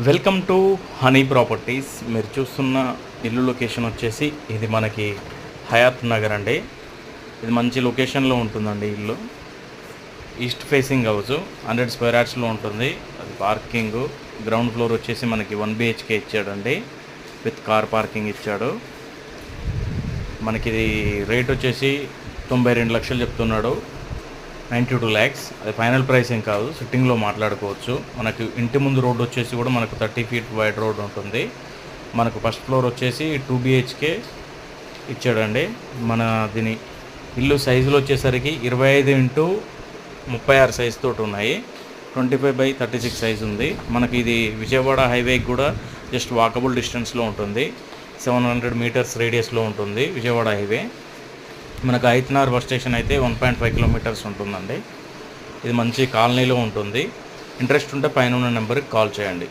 Welcome to honey properties. మీరు చూస్తున్న ఇల్లు లొకేషన్ వచ్చేసి ఇది మనకి హయాత్ నగర్ అండి. ఇది మంచి లొకేషన్లో ఉంటుందండి. ఇల్లు ఈస్ట్ ఫేసింగ్ హౌస్ 100 స్క్వేర్ యార్డ్స్లో ఉంటుంది. అది పార్కింగ్ గ్రౌండ్ ఫ్లోర్ వచ్చేసి మనకి 1 BHK ఇచ్చాడండి, విత్ కార్ పార్కింగ్ ఇచ్చాడు. మనకి ఇది రేట్ వచ్చేసి 92 లక్షలు చెప్తున్నాడు, 92 lakhs. అది ఫైనల్ ప్రైస్ ఏం కాదు, సిట్టింగ్లో మాట్లాడుకోవచ్చు. మనకు ఇంటి ముందు రోడ్ వచ్చేసి కూడా మనకు 30 feet వైడ్ రోడ్ ఉంటుంది. మనకు ఫస్ట్ ఫ్లోర్ వచ్చేసి 2 BHK ఇచ్చాడండి. మన దీని ఇల్లు సైజులు వచ్చేసరికి 25x36 సైజ్ తోటి ఉన్నాయి. 25x36 సైజ్ ఉంది. మనకి ఇది విజయవాడ హైవేకి కూడా జస్ట్ వాకబుల్ డిస్టెన్స్లో ఉంటుంది. 700 meters రేడియస్లో ఉంటుంది విజయవాడ హైవే. మనకు ఐతనార్ బస్ స్టేషన్ అయితే 1.5 kilometers ఉంటుందండి. ఇది మంచి కాలనీలో ఉంటుంది. ఇంట్రెస్ట్ ఉంటే పైన ఉన్న నెంబర్కి కాల్ చేయండి.